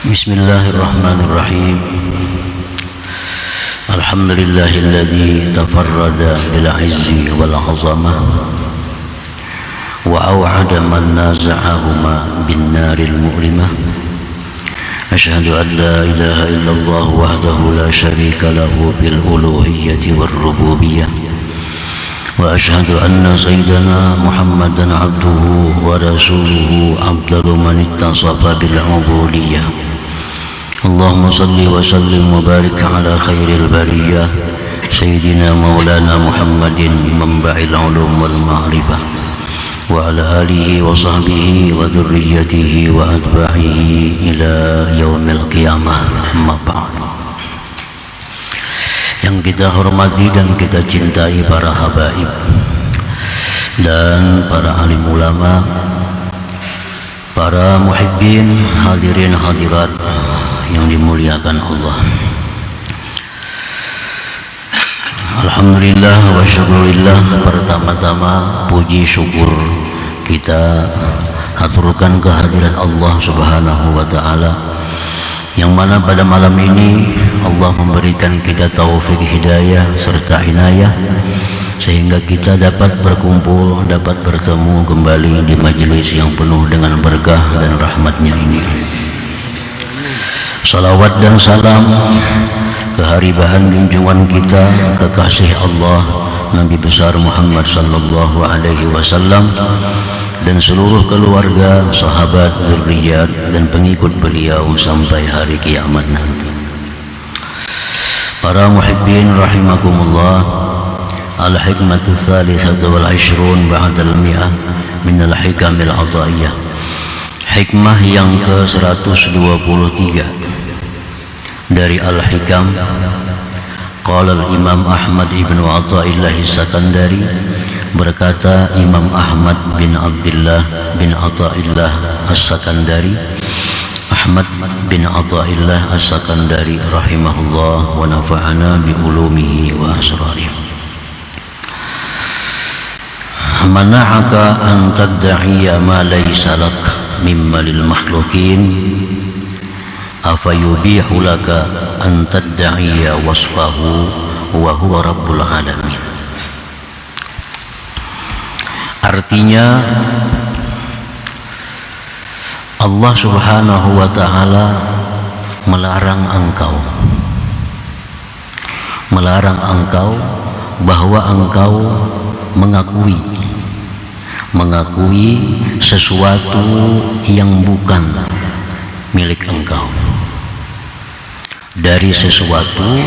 Bismillahirrahmanirrahim. Alhamdulillahilladzi tafarrada bil izzi wal 'azamah wa aw'ada man naza'ahuma bin naril mu'limah. Asyhadu an la ilaha illallah wahdahu la syarika lahu bil uluhiyyati war rububiyyah. Wa asyhadu anna sayyidana Muhammadan abduhu wa rasuluhu afdalu man ittasafa bil ubudiyyah. Allahumma salli wa sallim wa barik ala khairil bariyah sayyidina maulana Muhammadin manba'il ulum wal ma'rifah wa ala alihi wa sahbihi wa dhurriyyatihi wa atba'ihi ila yaumil qiyamah. Amma ba'd. Yang kita hormati dan kita cintai para habaib dan para alim ulama, para muhibbin, hadirin hadirat yang dimuliakan Allah. Alhamdulillah wa syukurillah. Pertama-tama puji syukur kita haturkan kehadiran Allah Subhanahu wa ta'ala, yang mana pada malam ini Allah memberikan kita taufik hidayah serta inayah sehingga kita dapat berkumpul, dapat bertemu kembali di majelis yang penuh dengan berkah dan rahmatnya ini. Salawat dan salam keharibahan junjungan kita kekasih Allah Nabi besar Muhammad sallallahu alaihi wasallam dan seluruh keluarga, sahabat, zurriyat dan pengikut beliau sampai hari kiamat nanti. Para muhibbin rahimakumullah, al-hikmatu thalithatu wal 'ishrun ba'dal mi'ah min al-hikamil 'ataiyah. Hikmah yang ke-123 dari Al-Hikam. Qala al-Imam Ahmad ibn Athaillah As-Sakandari, berkata Imam Ahmad bin Abdullah bin Athaillah As-Sakandari, Ahmad bin Athaillah As-Sakandari rahimahullah wa nafa'ana bi ulumihi wa asrarihi. Mana'aka an tadda'iya ma laysa lak mimma lil makhlukin afayubihu laka an tadda'iya wasfahu wa huwa rabbul alamin. Artinya, Allah subhanahu wa ta'ala melarang engkau bahwa engkau mengakui sesuatu yang bukan milik engkau dari sesuatu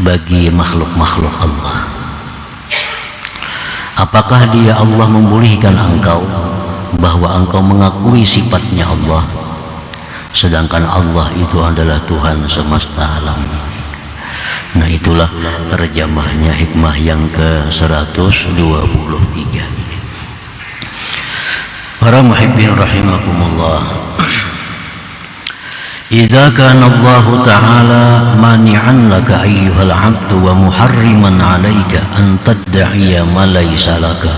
bagi makhluk-makhluk Allah. Apakah dia Allah membolehkan engkau bahwa engkau mengakui sifatnya Allah, sedangkan Allah itu adalah Tuhan semesta alam? Nah, itulah terjemahnya hikmah yang ke-123. Para muhibbin rahimakumullah, idza kana Allah ta'ala mani'an laka ayyuhal 'abdu wa muharriman 'alaika an tadda'iya ma laysa laka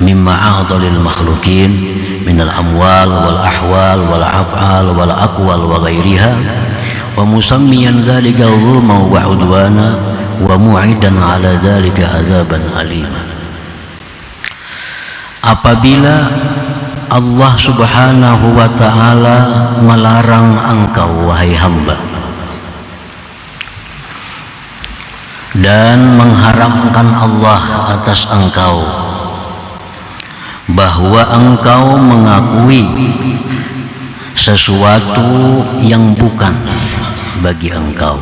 mimma a'dalil makhlukin minal amwal wal ahwal wal af'al wal aqwal wa ghairiha wa musammiyan dzalika zulman wa 'udwana wa mu'idan 'ala dzalika adzaban alima. Apabila Allah subhanahu wa ta'ala melarang engkau wahai hamba dan mengharamkan Allah atas engkau bahwa engkau mengakui sesuatu yang bukan bagi engkau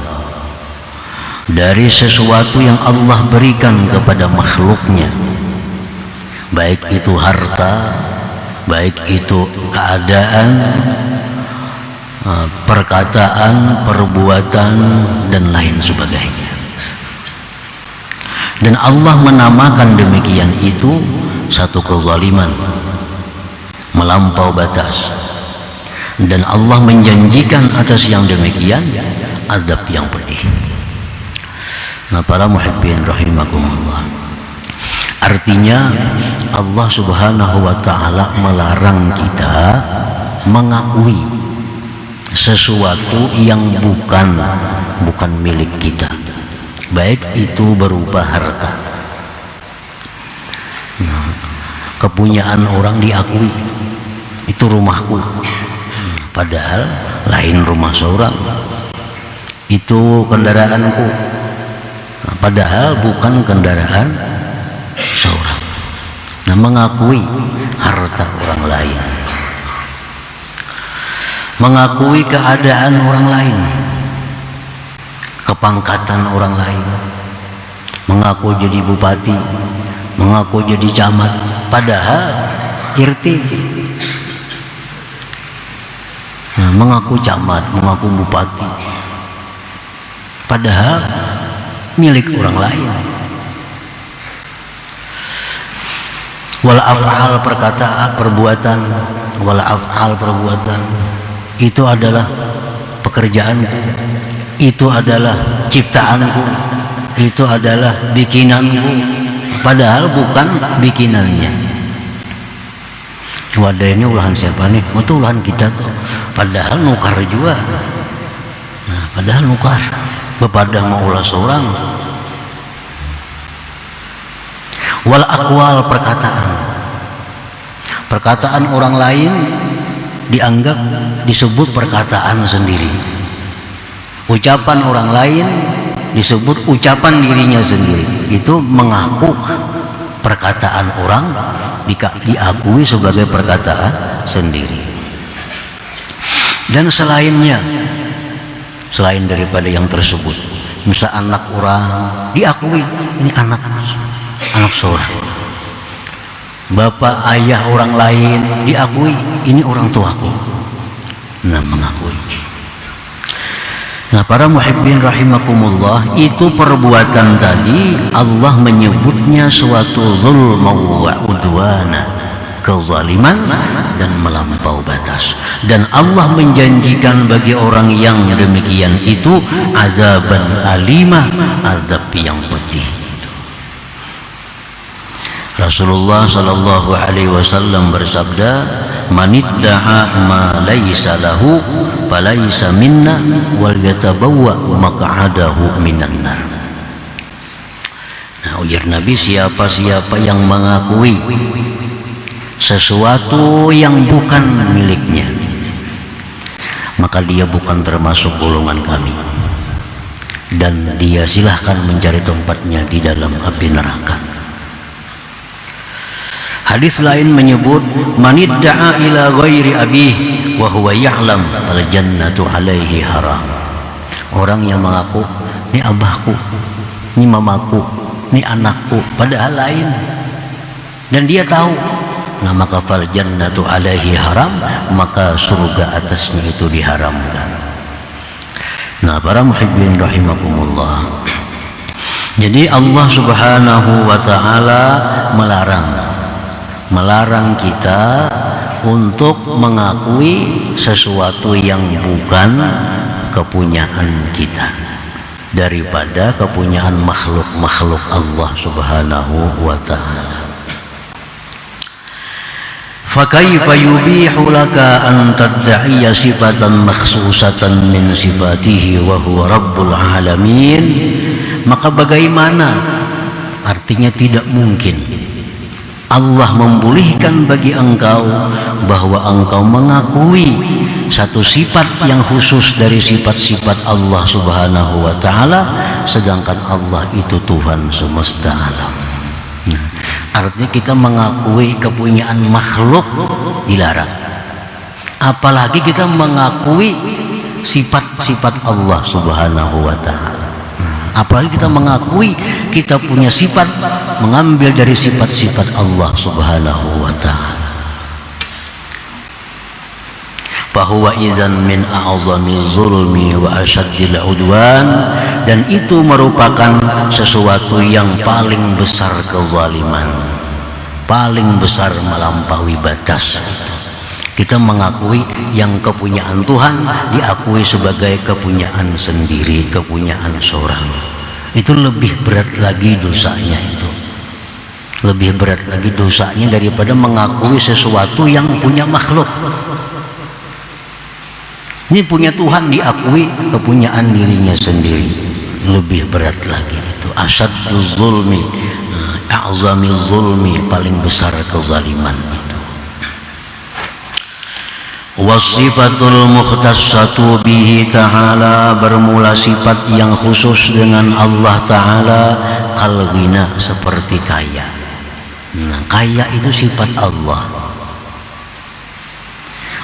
dari sesuatu yang Allah berikan kepada makhluknya, baik itu harta, baik itu keadaan, perkataan, perbuatan dan lain sebagainya. Dan Allah menamakan demikian itu satu kezaliman, melampau batas, dan Allah menjanjikan atas yang demikian azab yang pedih. Nah, para muhibbin rahimakumullah, artinya Allah subhanahu wa ta'ala melarang kita mengakui sesuatu yang bukan milik kita, baik itu berupa harta. Kepunyaan orang diakui, itu rumahku, padahal lain rumah seorang. Itu kendaraanku, padahal bukan kendaraan seorang. Nah, mengakui harta orang lain, mengakui keadaan orang lain, kepangkatan orang lain, mengaku jadi bupati, mengaku jadi camat, padahal irti. Nah, mengaku camat, mengaku bupati, padahal milik orang lain. Wal af'al perkataan, perbuatan, wal af'al perbuatan itu adalah pekerjaanku, itu adalah ciptaanku, itu adalah bikinanku, padahal bukan bikinannya. Wadah ini ulahan siapa nih? Itu ulahan kita tuh, padahal nukar juga. Nah, padahal nukar, bepadah mau ulah seorang. Wal aqwal perkataan orang lain dianggap disebut perkataan sendiri, ucapan orang lain disebut ucapan dirinya sendiri. Itu mengaku perkataan orang diakui sebagai perkataan sendiri. Dan selainnya, selain daripada yang tersebut, misal anak orang diakui ini anak seorang, bapak ayah orang lain diakui ini orang tuaku. Nah, mengakui. Nah, para muhibbin rahimakumullah, itu perbuatan tadi Allah menyebutnya suatu zulma wa udwana, kezaliman dan melampau batas. Dan Allah menjanjikan bagi orang yang demikian itu azaban alimah, azab yang pedih. Rasulullah sallallahu alaihi wasallam bersabda, "Manidda'a ma laisa lahu falaisa minna wal yatabawwa maq'adahu minan nar." Nah, ujar Nabi, siapa-siapa yang mengakui sesuatu yang bukan miliknya, maka dia bukan termasuk golongan kami, dan dia silahkan mencari tempatnya di dalam api neraka. Hadis lain menyebut, manidda'a ila ghairi abih wa huwa ya'lam al jannatu alaihi haram. Orang yang mengaku ini abahku, ini mamaku, ini anakku, padahal lain, dan dia tahu, nah maka fal jannatu alaihi haram, maka surga atasnya itu diharamkan. Nah, para muhibbin rahimakumullah, jadi Allah subhanahu wa ta'ala melarang kita untuk mengakui sesuatu yang bukan kepunyaan kita daripada kepunyaan makhluk Allah subhanahu wa ta'ala. Fakaifa yubihu laka an tadda'iya sifatan makhsusatan min sifatihi wa huwa rabbul alamin. Maka bagaimana, artinya tidak mungkin Allah membolehkan bagi engkau bahwa engkau mengakui satu sifat yang khusus dari sifat-sifat Allah subhanahu wa ta'ala, sedangkan Allah itu Tuhan semesta alam. Nah, artinya kita mengakui kepunyaan makhluk dilarang, apalagi kita mengakui sifat-sifat Allah subhanahu wa ta'ala. Apalagi kita mengakui kita punya sifat, mengambil dari sifat-sifat Allah subhanahu wa ta'ala. Fahuwa idzan min a'zami zulmi wa asyaddil udwan, dan itu merupakan sesuatu yang paling besar kezaliman, paling besar melampaui batas. Kita mengakui yang kepunyaan Tuhan diakui sebagai kepunyaan sendiri, kepunyaan seorang. Itu lebih berat lagi dosanya, itu lebih berat lagi dosanya daripada mengakui sesuatu yang punya makhluk. Ini punya Tuhan diakui, kepunyaan dirinya sendiri lebih berat lagi. Itu asyaduz zulmi, a'zamiz zulmi, paling besar kezaliman itu. Wasifatul mukhtassatu bihi ta'ala, bermula sifat yang khusus dengan Allah Ta'ala, kal-ghina, seperti kaya. Nah, kaya itu sifat Allah.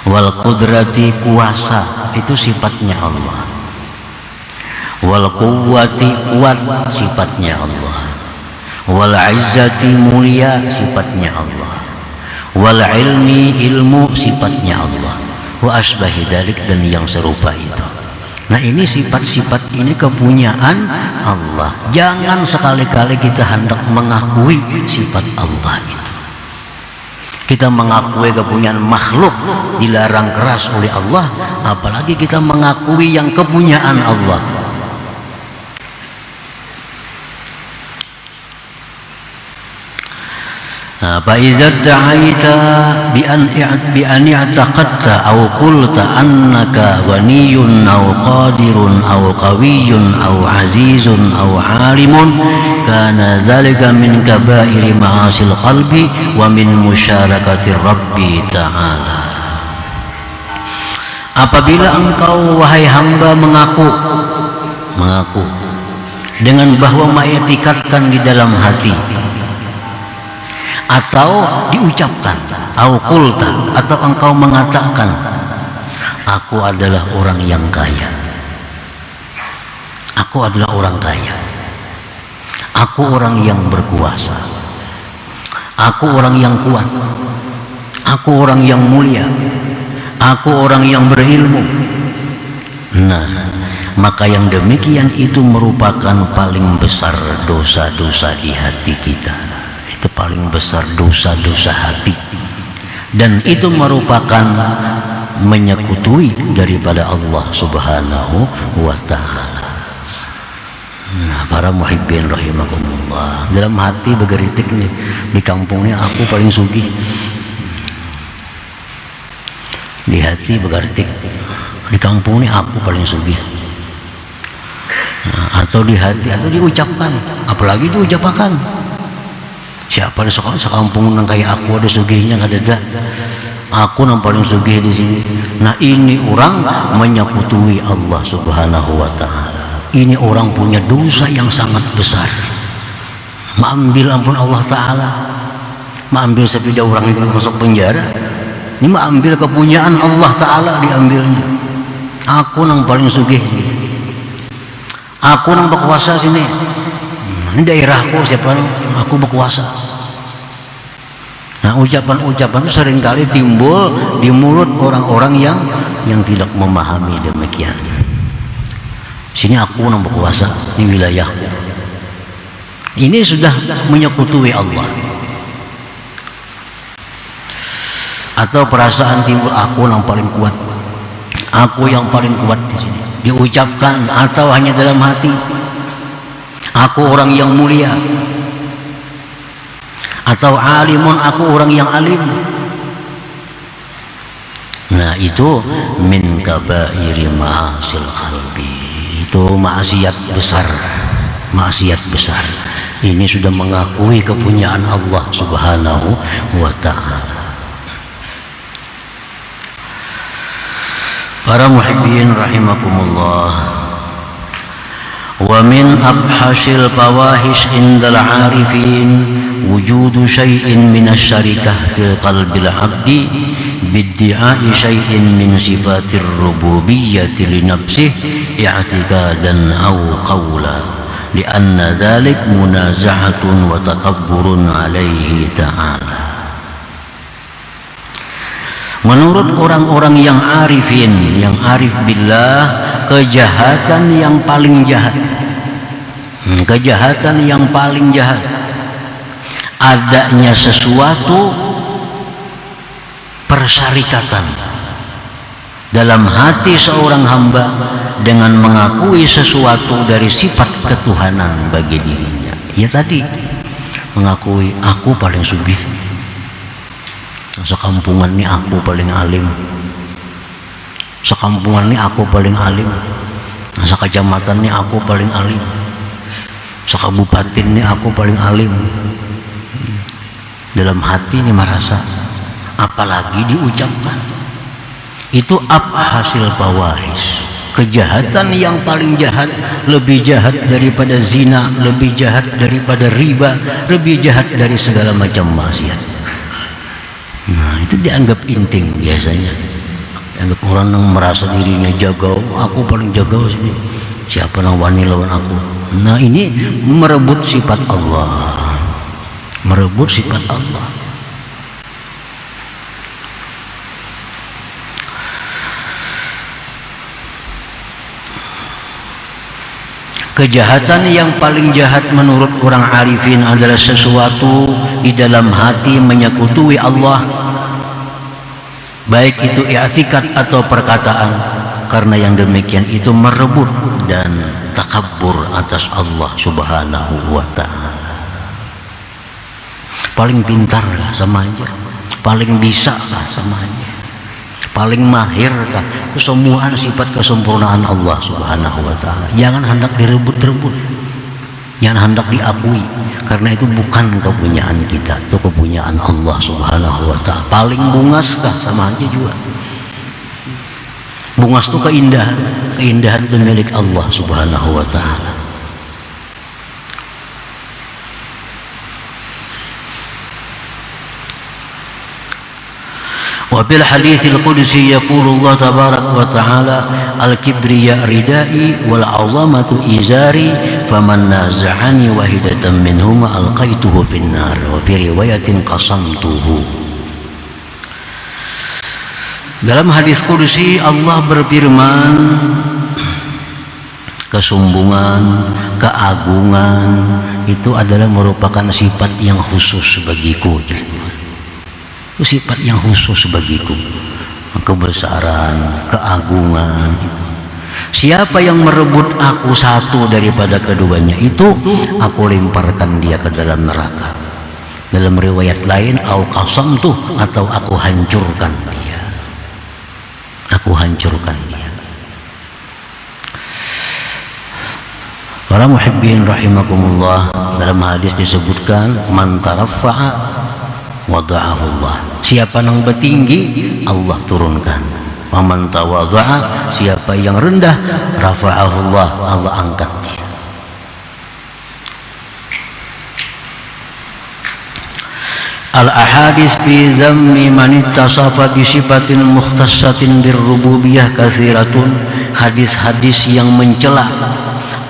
Wal qudrati, kuasa, itu sifatnya Allah. Wal quwwati, kuat, sifatnya Allah. Wal izzati, mulia, sifatnya Allah. Wal ilmi, ilmu, sifatnya Allah. Wa asbahi dzalik, dan yang serupa itu. Nah, ini sifat-sifat ini kepunyaan Allah. Jangan sekali-kali kita hendak mengakui sifat Allah itu. Kita mengakui kepunyaan makhluk dilarang keras oleh Allah, apalagi kita mengakui yang kepunyaan Allah. Fa'iza da'aita bi an i'taqadta aw qulta annaka ghaniyun aw qadirun aw qawiyyun aw azizun aw alimun, kana dzalika min kaba'iri ma'asil qalbi wa min musyarakati Rabbi ta'ala. Apabila engkau wahai hamba mengaku dengan bahwa mengiktikadkan di dalam hati, atau diucapkan, au qulta, atau engkau mengatakan, aku adalah orang yang kaya, aku adalah orang kaya, aku orang yang berkuasa, aku orang yang kuat, aku orang yang mulia, aku orang yang berilmu. Nah, maka yang demikian itu merupakan paling besar dosa-dosa di hati kita. Itu paling besar dosa-dosa hati, dan itu merupakan menyekutui daripada Allah Subhanahu wa ta'ala. Nah, para muhibbin rahimakumullah, dalam hati bergeritik nih, di kampungnya aku paling sugih. Di hati bergeritik, di kampungnya aku paling sugih. Nah, atau di hati, atau diucapkan, apalagi diucapkan. Siapa di sekampung nang kayak aku ada sugihnya, ada. Aku nang paling sugih di sini. Nah, ini orang menyekutui Allah Subhanahu wa ta'ala. Ini orang punya dosa yang sangat besar. Mengambil ampun Allah Ta'ala, mengambil sepeda orang itu masuk penjara. Ini mengambil kepunyaan Allah Ta'ala, diambilnya. Aku nang paling sugih, aku nang berkuasa sini. Ini daerahku, siapa? Aku berkuasa. Nah, ucapan-ucapan itu seringkali timbul di mulut orang-orang yang tidak memahami demikian. Sini aku yang berkuasa, ini wilayahku. Ini sudah menyekutui Allah. Atau perasaan timbul, aku yang paling kuat, aku yang paling kuat di sini. Diucapkan atau hanya dalam hati. Aku orang yang mulia, atau alimun, aku orang yang alim. Nah, itu min kabairi ma'asil qalbi, itu maksiat besar, maksiat besar. Ini sudah mengakui kepunyaan Allah Subhanahu wa ta'ala. Para muhibbin rahimakumullah, wa min abhasil fawahish indal arifin wujudu syai'in minasyarikah fil qalbil abdi biddi'ai syai'in min sifatir rububiyyati li nafsih i'tikadan aw qawla lianna dhalik munaza'atun wa takabburun alaihi ta'ala. Menurut orang-orang yang arifin, yang arif billah, kejahatan yang paling jahat, kejahatan yang paling jahat, adanya sesuatu persyarikatan dalam hati seorang hamba dengan mengakui sesuatu dari sifat ketuhanan bagi dirinya. Ya tadi, mengakui aku paling sugih, sekampungan ini aku paling alim, Sekampungan ini aku paling alim, sekecamatan ini aku paling alim, sekabupaten ini aku paling alim. Dalam hati ini merasa, apalagi diucapkan. Itu hasil fawahish. Kejahatan yang paling jahat, lebih jahat daripada zina, lebih jahat daripada riba, lebih jahat dari segala macam maksiat. Nah, itu dianggap inting biasanya. Dianggap orang yang merasa dirinya jago, aku paling jago sini. Siapa yang wani lawan aku? Nah, ini merebut sifat Allah. Merebut sifat Allah. Kejahatan yang paling jahat menurut orang arifin adalah sesuatu di dalam hati menyekutui Allah, baik itu i'tikad atau perkataan, karena yang demikian itu merebut dan takabur atas Allah Subhanahu wa ta'ala. Paling pintar lah sama aja, paling bisa lah sama aja, paling mahir lah, kesemuaan sifat kesempurnaan Allah Subhanahu wa ta'ala. Jangan hendak direbut-rebut, jangan hendak diakui, karena itu bukan kepunyaan kita, itu kepunyaan Allah Subhanahu wa ta'ala. Paling bungas kah sama aja juga. Bungas itu keindahan, keindahan itu milik Allah Subhanahu wa ta'ala. Wabil haditsil qudsi yaqulu Allah tabarak wa ta'ala al-kibriya ridai wal 'azamatu izari faman naza'ani wahidatan minhuma alqaituhu finnar wa fi riwayatin qasamtuhu. Dalam hadis qudsi Allah berfirman, kesombongan, keagungan itu adalah merupakan sifat yang khusus bagiku. Itu sifat yang khusus bagiku. Kebesaran, keagungan. Siapa yang merebut aku satu daripada keduanya, itu aku lemparkan dia ke dalam neraka. Dalam riwayat lain, au qasamtu, atau aku hancurkan dia. Aku hancurkan dia. Para muhibbin rahimakumullah, dalam hadis disebutkan man taraffa'a wada'ahu Allah. Siapa yang bertinggi, Allah turunkan. Waman tawadha'a, siapa yang rendah, rafa'ahu Allah, Allah angkat dia. Al-ahadis fi zammi man ittasafa bi sifatin mukhtassatin birrububiyah katsiratun. Hadis-hadis yang mencela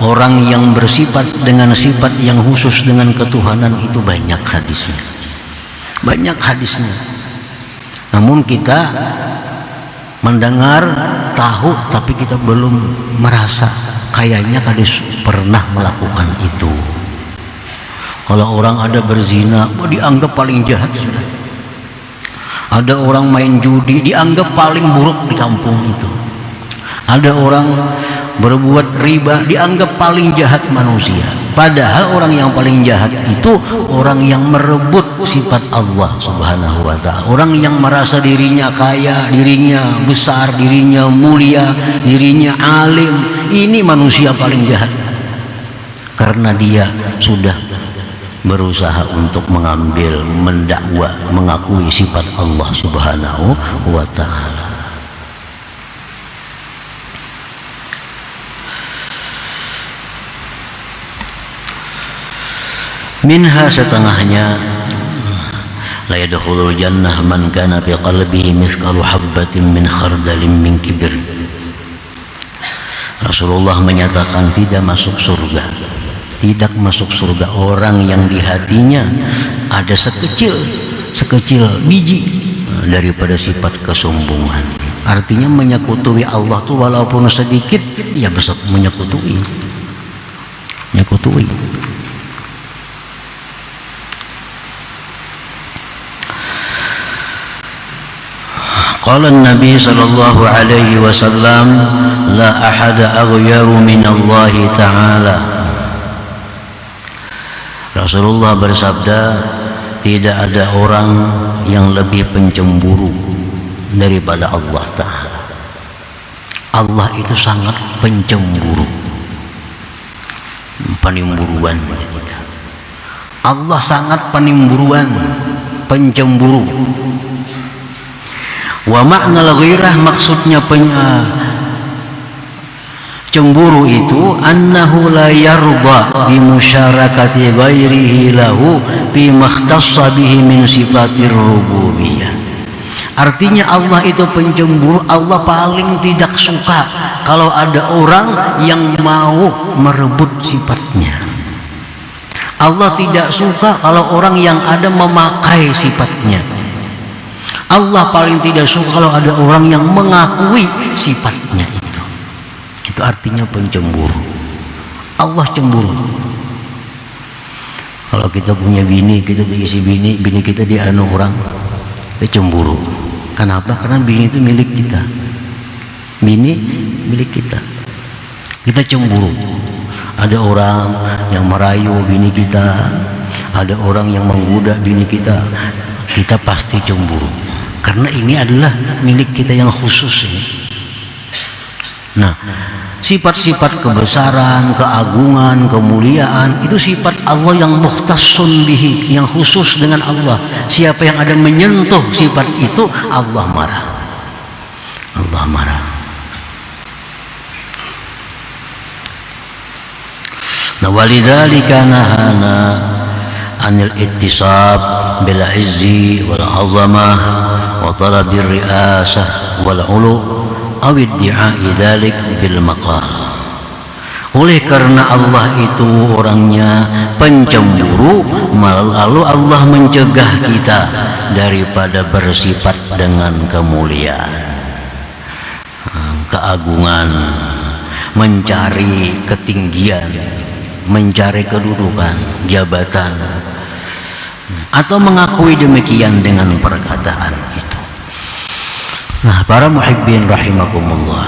orang yang bersifat dengan sifat yang khusus dengan ketuhanan itu banyak hadisnya. Banyak hadisnya. Namun kita mendengar, tahu, tapi kita belum merasa kayaknya kadis pernah melakukan itu. Kalau orang ada berzina, dianggap paling jahat sudah. Ada orang main judi, dianggap paling buruk di kampung itu. Ada orang berbuat riba, dianggap paling jahat manusia. Padahal orang yang paling jahat itu orang yang merebut sifat Allah Subhanahu wa ta'ala. Orang yang merasa dirinya kaya, dirinya besar, dirinya mulia, dirinya alim. Ini manusia paling jahat, karena dia sudah berusaha untuk mengambil, mendakwa, mengakui sifat Allah Subhanahu wa ta'ala. Minha, setengahnya, la yadkhulul jannah man kana fi qalbihi mithqalu habbatin min khardalin min kibr. Rasulullah menyatakan tidak masuk surga, tidak masuk surga orang yang di hatinya ada sekecil biji daripada sifat kesombongan. Artinya menyekutui Allah tuh walaupun sedikit, ya besok menyekutui. Qala Nabi sallallahu alaihi wasallam, la ahada aghyaru min Allah ta'ala. Rasulullah bersabda, tidak ada orang yang lebih pencemburu daripada Allah Ta'ala. Allah itu sangat pencemburu, penimburuan. Allah sangat penimburuan, pencemburu. Wa ma'nal ghirah, maksudnya cemburu itu annahu la yarda bi musyarakati ghairihi lahu bi makhtassa bihi min sifatir rububiyah. Artinya Allah itu pencemburu. Allah paling tidak suka kalau ada orang yang mau merebut sifatnya. Allah tidak suka kalau orang yang ada memakai sifatnya. Allah paling tidak suka kalau ada orang yang mengakui sifatnya itu. Itu artinya pencemburu. Allah cemburu. Kalau kita punya bini, kita diisi bini kita dianu orang, kita cemburu. Kenapa? Karena bini itu milik kita. Bini milik kita. Kita cemburu. Ada orang yang merayu bini kita, ada orang yang menggoda bini kita, kita pasti cemburu. Karena ini adalah milik kita yang khusus ini. Nah, sifat-sifat kebesaran, keagungan, kemuliaan itu sifat Allah yang mukhtassun bihi, yang khusus dengan Allah. Siapa yang ada menyentuh sifat itu, Allah marah. Allah marah. Nah, walidzalika nahana anil ittisab bil izzi wal azamah wa talabir riasah wal ulu aw iddi'ai dzalik bil maqal. Oleh karena Allah itu orangnya pencemburu, lalu Allah mencegah kita daripada bersifat dengan kemuliaan, keagungan, mencari ketinggian, mencari kedudukan, jabatan, atau mengakui demikian dengan perkataan itu. Nah, para muhibbin rahimakumullah,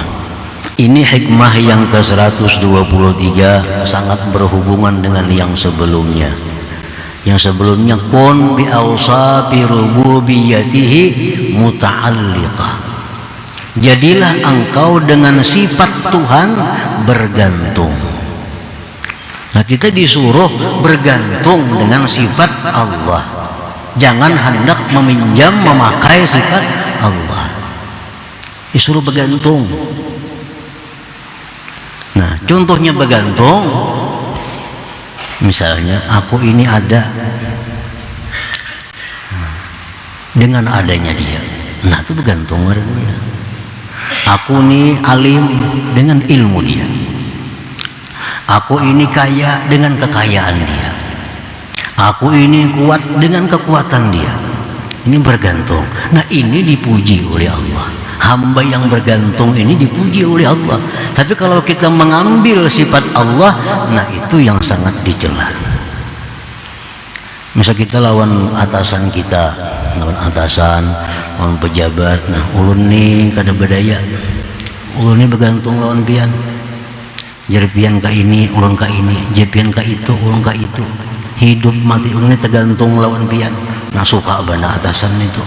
ini hikmah yang ke-123 sangat berhubungan dengan yang sebelumnya. Yang sebelumnya kun bi awsafi rububiyatihi muta'alliqah. Jadilah engkau dengan sifat Tuhan bergantung. Nah, kita disuruh bergantung dengan sifat Allah. Jangan hendak meminjam, memakai sifat Allah. Disuruh bergantung. Nah, contohnya bergantung, misalnya aku ini ada dengan adanya dia. Nah, itu bergantung pada dia. Aku ini alim dengan ilmu dia. Aku ini kaya dengan kekayaan dia. Aku ini kuat dengan kekuatan dia. Ini bergantung. Nah, ini dipuji oleh Allah. Hamba yang bergantung ini dipuji oleh Allah. Tapi kalau kita mengambil sifat Allah, nah itu yang sangat dicela. Misal kita lawan atasan kita, lawan atasan, lawan pejabat. Nah, ulun nih kada berdaya. Ulun nih bergantung lawan pian. Jerpian ka ini, ulun ka ini. Jerpian ka itu, ulun ka itu. Hidup mati ulun nih tergantung lawan pian. Nah, suka bana atasan itu.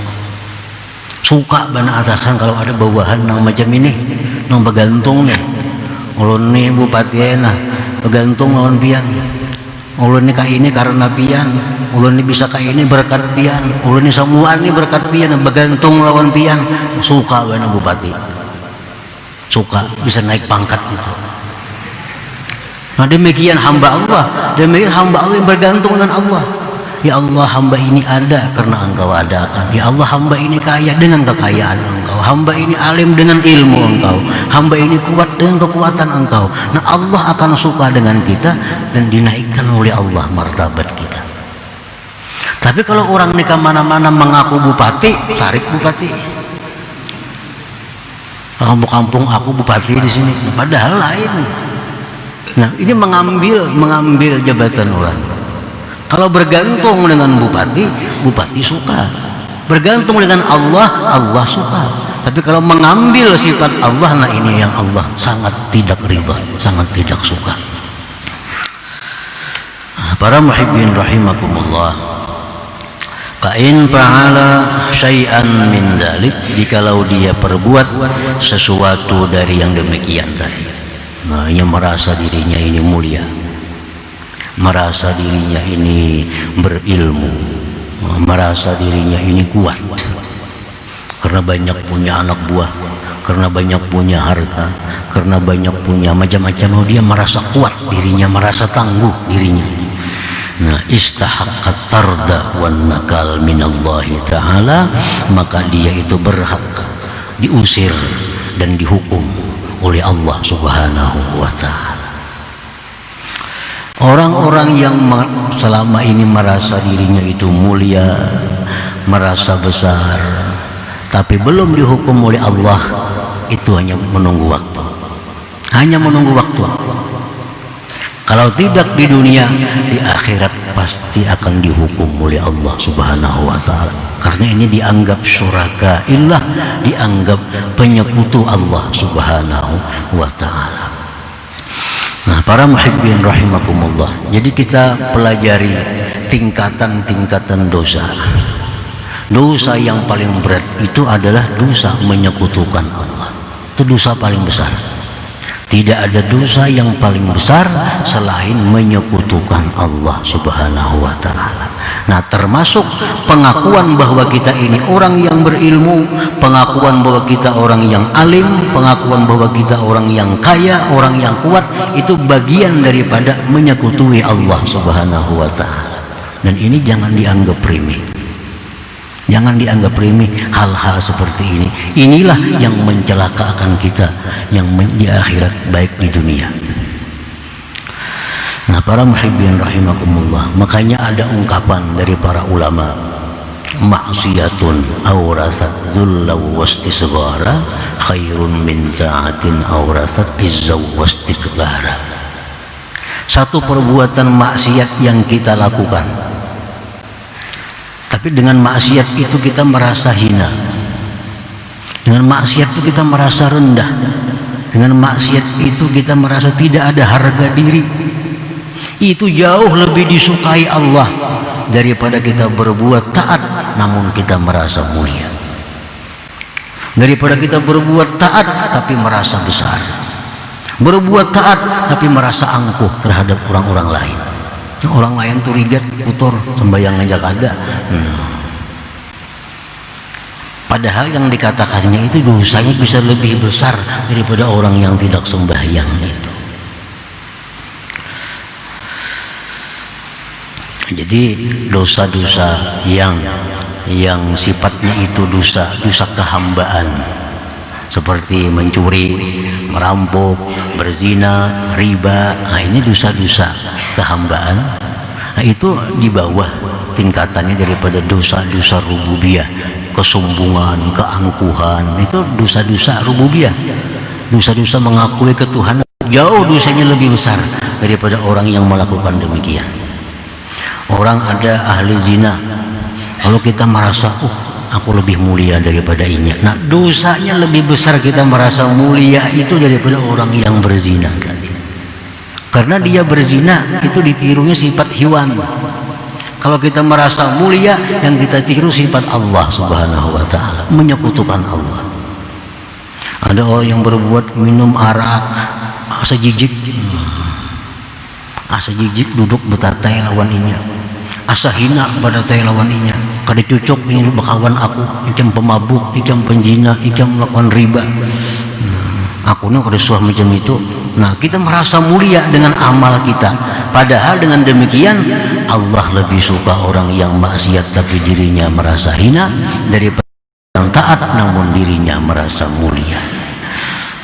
Suka bana atasan kalau ada bawahan nang macam ini, nang bergantung nih. Ulun nih bupati nah bergantung lawan pian. Ulun nih ka ini karena pian. Ulun nih bisa ka ini berkat pian. Ulun nih semua nih berkat pian, bergantung lawan pian. Suka bana bupati. Suka bisa naik pangkat itu. Nah, demikian hamba Allah. Demikian hamba Allah yang bergantung dengan Allah. Ya Allah, hamba ini ada karena Engkau adakan. Ya Allah, hamba ini kaya dengan kekayaan Engkau. Hamba ini alim dengan ilmu Engkau. Hamba ini kuat dengan kekuatan Engkau. Nah, Allah akan suka dengan kita dan dinaikkan oleh Allah martabat kita. Tapi kalau orang nikah mana-mana mengaku bupati, tarik bupati. Kampung-kampung aku bupati di sini. Padahal lain. Nah, ini mengambil jabatan orang. Kalau bergantung dengan bupati, bupati suka. Bergantung dengan Allah, Allah suka. Tapi kalau mengambil sifat Allah, nah ini yang Allah sangat tidak ridha, sangat tidak suka. Para muhibbin rahimakumullah, Fa in fa'ala syai'an min dzalik, jikalau dia perbuat sesuatu dari yang demikian tadi. Nah, ia merasa dirinya ini mulia, merasa dirinya ini berilmu, merasa dirinya ini kuat karena banyak punya anak buah, karena banyak punya harta, karena banyak punya macam-macam. Dia merasa kuat dirinya, merasa tangguh dirinya. Nah, istahaqqat tarda wan nakal minallahi ta'ala, maka dia itu berhak diusir dan dihukum oleh Allah Subhanahu wa ta'ala. Orang-orang yang selama ini merasa dirinya itu mulia, merasa besar, tapi belum dihukum oleh Allah, itu hanya menunggu waktu. Hanya menunggu waktu. Kalau tidak di dunia, di akhirat pasti akan dihukum oleh Allah Subhanahu wa ta'ala. Karena ini dianggap syuraka illah, dianggap penyekutu Allah Subhanahu wa ta'ala. Nah, para muhibbin rahimakumullah, jadi kita pelajari tingkatan-tingkatan dosa. Dosa yang paling berat itu adalah dosa menyekutukan Allah. Itu dosa paling besar. Tidak ada dosa yang paling besar selain menyekutukan Allah Subhanahu wa ta'ala. Nah, termasuk pengakuan bahwa kita ini orang yang berilmu, pengakuan bahwa kita orang yang alim, pengakuan bahwa kita orang yang kaya, orang yang kuat, itu bagian daripada menyekutui Allah Subhanahu wa ta'ala. Dan ini jangan dianggap remeh. Jangan dianggap remeh hal-hal seperti ini. Inilah yang mencelakakan kita yang di akhirat baik di dunia. Nah, para muhibbin rahimakumullah, makanya ada ungkapan dari para ulama, maksiyatun awrasat dhulla wastisghara khairun min ta'atin awrasat izza wastikbara. Satu perbuatan maksiat yang kita lakukan, tapi dengan maksiat itu kita merasa hina, dengan maksiat itu kita merasa rendah, dengan maksiat itu kita merasa tidak ada harga diri. Itu jauh lebih disukai Allah daripada kita berbuat taat namun kita merasa mulia, daripada kita berbuat taat tapi merasa besar, berbuat taat tapi merasa angkuh terhadap orang-orang lain. Orang lain tuh rigat, kotor, sembahyang aja kada. Padahal yang dikatakannya itu dosanya bisa lebih besar daripada orang yang tidak sembahyang itu. Jadi dosa-dosa yang sifatnya itu dosa kehambaan, seperti mencuri, merampok, berzina, riba. Nah, ini dosa-dosa kehambaan. Nah, itu di bawah tingkatannya daripada dosa-dosa rububiyah, kesombongan, keangkuhan. Itu dosa-dosa rububiyah, dosa-dosa mengakui ketuhanan. Jauh dosanya lebih besar daripada orang yang melakukan demikian. Orang ada ahli zina, kalau kita merasa aku lebih mulia daripada ini, nah dosanya lebih besar kita merasa mulia itu daripada orang yang berzina tadi. Karena dia berzina itu ditirunya sifat hewan. Kalau kita merasa mulia, yang kita tiru sifat Allah Subhanahu wa ta'ala, menyekutukan Allah. Ada orang yang berbuat minum arak, asa jijik duduk betatai lawan inya, asa hina pada tay lawan inya, kada cucuk ini bakawan aku, ikam pemabuk, ikam penjina, ikam melakukan riba. Aku nih kada suah macam itu. Nah, kita merasa mulia dengan amal kita. Padahal dengan demikian Allah lebih suka orang yang maksiat tapi dirinya merasa hina daripada yang taat namun dirinya merasa mulia.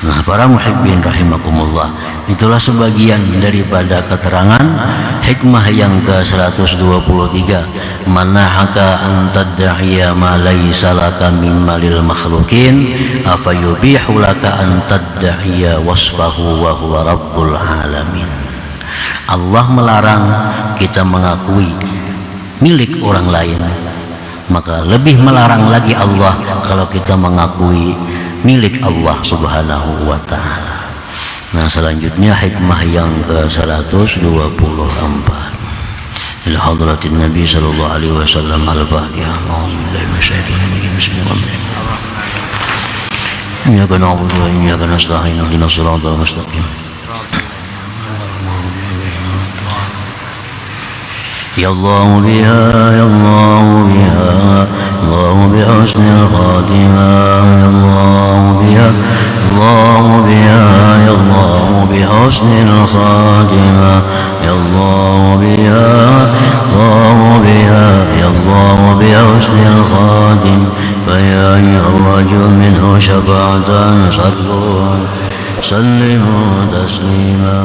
Nah, para muhibbin rahimakumullah, itulah sebagian daripada keterangan hikmah yang ke-123, manahaka an tad'iya ma laysa laka mimma lil makhluqin afa yubihu laka an tad'iya wasfahu wa huwa rabbul alamin. Allah melarang kita mengakui milik orang lain, maka lebih melarang lagi Allah kalau kita mengakui milik Allah Subhanahu wa ta'ala. Nah, selanjutnya hikmah yang ke-124, إلى حضرة النبي صلى الله عليه وسلم على الفاتحة. أعوذ بالله من الشيطان الرجيم. بسم الله الرحمن الرحيم. إياك نعبد وإياك نستعين اهدنا الصراط المستقيم. يا الله بها يا الله بها الله بحسن الخاتمة. يا الله بها الله بها يا الله بحسن الخاتمة. يا الله بها الله بها يا الله بحسن الخاتمة. فيا أيها الرجل منه شفاعة صلوا سلموا تسليما.